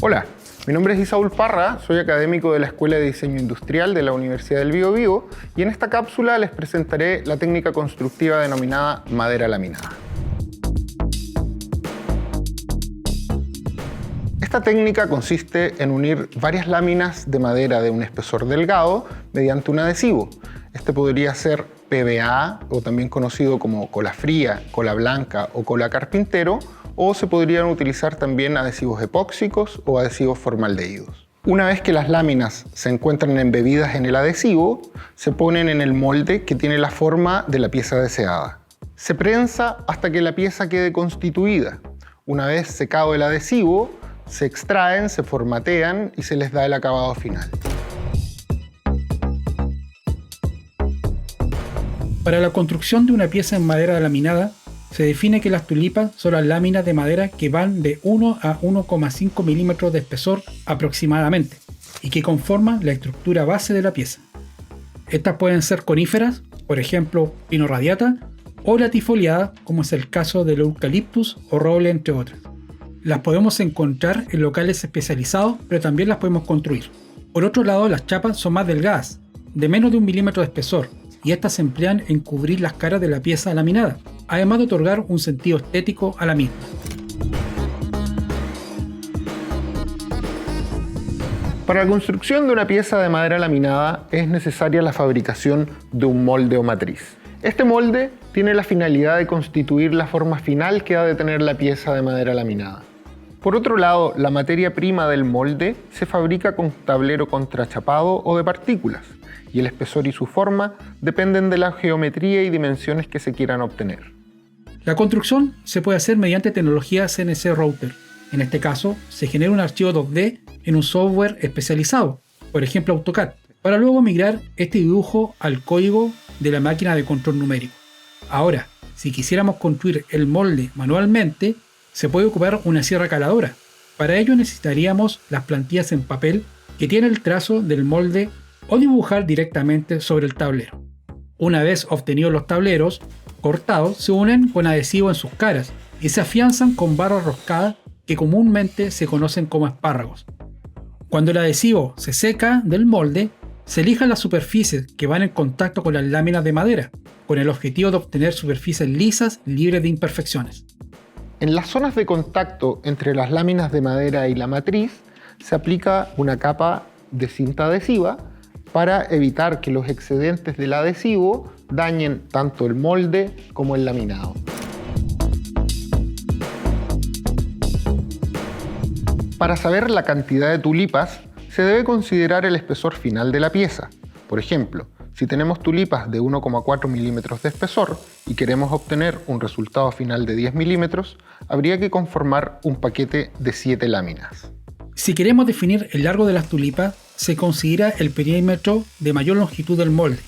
Hola, mi nombre es Isaúl Parra, soy académico de la Escuela de Diseño Industrial de la Universidad del Biobío y en esta cápsula les presentaré la técnica constructiva denominada madera laminada. Esta técnica consiste en unir varias láminas de madera de un espesor delgado mediante un adhesivo. Este podría ser PVA, o también conocido como cola fría, cola blanca o cola carpintero, o se podrían utilizar también adhesivos epóxicos o adhesivos formaldehídos. Una vez que las láminas se encuentran embebidas en el adhesivo, se ponen en el molde que tiene la forma de la pieza deseada. Se prensa hasta que la pieza quede constituida. Una vez secado el adhesivo, se extraen, se formatean y se les da el acabado final. Para la construcción de una pieza en madera laminada, se define que las tulipas son las láminas de madera que van de 1 a 1,5 milímetros de espesor aproximadamente y que conforman la estructura base de la pieza. Estas pueden ser coníferas, por ejemplo pino radiata, o latifoliadas, como es el caso del eucaliptus o roble, entre otras. Las podemos encontrar en locales especializados, pero también las podemos construir. Por otro lado, las chapas son más delgadas, de menos de 1 milímetro de espesor, y estas se emplean en cubrir las caras de la pieza laminada, además de otorgar un sentido estético a la misma. Para la construcción de una pieza de madera laminada es necesaria la fabricación de un molde o matriz. Este molde tiene la finalidad de constituir la forma final que ha de tener la pieza de madera laminada. Por otro lado, la materia prima del molde se fabrica con tablero contrachapado o de partículas, y el espesor y su forma dependen de la geometría y dimensiones que se quieran obtener. La construcción se puede hacer mediante tecnología CNC Router. En este caso, se genera un archivo 2D en un software especializado, por ejemplo AutoCAD, para luego migrar este dibujo al código de la máquina de control numérico. Ahora, si quisiéramos construir el molde manualmente, se puede ocupar una sierra caladora. Para ello necesitaríamos las plantillas en papel que tienen el trazo del molde o dibujar directamente sobre el tablero. Una vez obtenidos los tableros cortados, se unen con adhesivo en sus caras y se afianzan con barras roscadas que comúnmente se conocen como espárragos. Cuando el adhesivo se seca del molde, se lijan las superficies que van en contacto con las láminas de madera, con el objetivo de obtener superficies lisas libres de imperfecciones. En las zonas de contacto entre las láminas de madera y la matriz se aplica una capa de cinta adhesiva para evitar que los excedentes del adhesivo dañen tanto el molde como el laminado. Para saber la cantidad de tulipas, se debe considerar el espesor final de la pieza. Por ejemplo, si tenemos tulipas de 1,4 milímetros de espesor y queremos obtener un resultado final de 10 milímetros, habría que conformar un paquete de 7 láminas. Si queremos definir el largo de las tulipas, se considera el perímetro de mayor longitud del molde,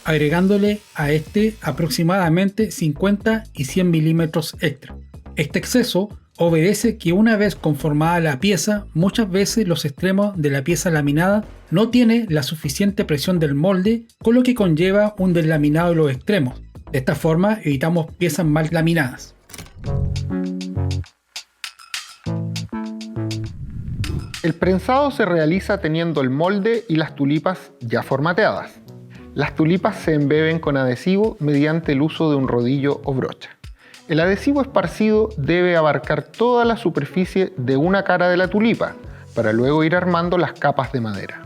agregándole a este aproximadamente 50 y 100 milímetros extra. Este exceso obedece que una vez conformada la pieza, muchas veces los extremos de la pieza laminada no tienen la suficiente presión del molde, con lo que conlleva un deslaminado de los extremos. De esta forma evitamos piezas mal laminadas. El prensado se realiza teniendo el molde y las tulipas ya formateadas. Las tulipas se embeben con adhesivo mediante el uso de un rodillo o brocha. El adhesivo esparcido debe abarcar toda la superficie de una cara de la tulipa, para luego ir armando las capas de madera.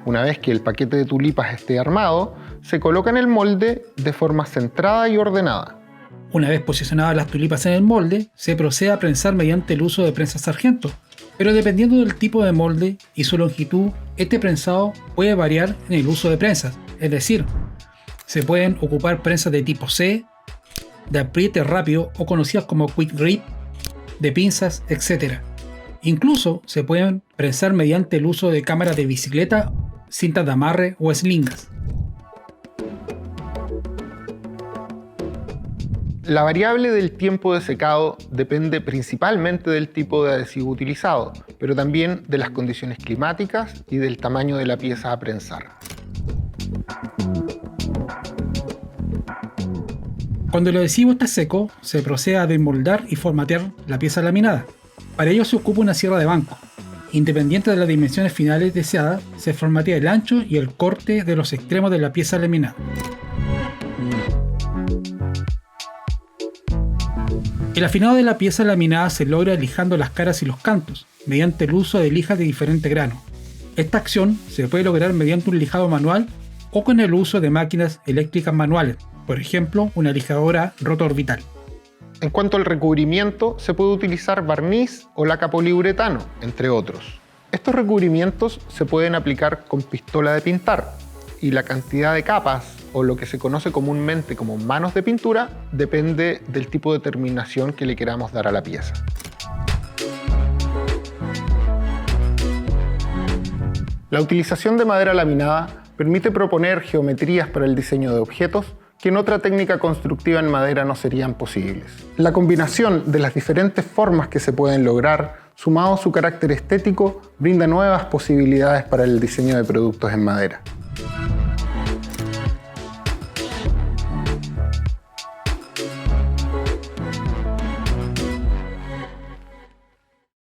Una vez que el paquete de tulipas esté armado, se coloca en el molde de forma centrada y ordenada. Una vez posicionadas las tulipas en el molde, se procede a prensar mediante el uso de prensa sargento, pero dependiendo del tipo de molde y su longitud, este prensado puede variar en el uso de prensas, es decir, se pueden ocupar prensas de tipo C, de apriete rápido o conocidas como quick rip, de pinzas, etc. Incluso se pueden prensar mediante el uso de cámaras de bicicleta, cintas de amarre o slingas. La variable del tiempo de secado depende principalmente del tipo de adhesivo utilizado, pero también de las condiciones climáticas y del tamaño de la pieza a prensar. Cuando el adhesivo está seco, se procede a desmoldar y formatear la pieza laminada. Para ello se ocupa una sierra de banco. Independiente de las dimensiones finales deseadas, se formatea el ancho y el corte de los extremos de la pieza laminada. El afinado de la pieza laminada se logra lijando las caras y los cantos, mediante el uso de lijas de diferente grano. Esta acción se puede lograr mediante un lijado manual o con el uso de máquinas eléctricas manuales, por ejemplo, una lijadora roto-orbital. En cuanto al recubrimiento, se puede utilizar barniz o laca poliuretano, entre otros. Estos recubrimientos se pueden aplicar con pistola de pintar y la cantidad de capas, o lo que se conoce comúnmente como manos de pintura, depende del tipo de terminación que le queramos dar a la pieza. La utilización de madera laminada permite proponer geometrías para el diseño de objetos que en otra técnica constructiva en madera no serían posibles. La combinación de las diferentes formas que se pueden lograr, sumado a su carácter estético, brinda nuevas posibilidades para el diseño de productos en madera.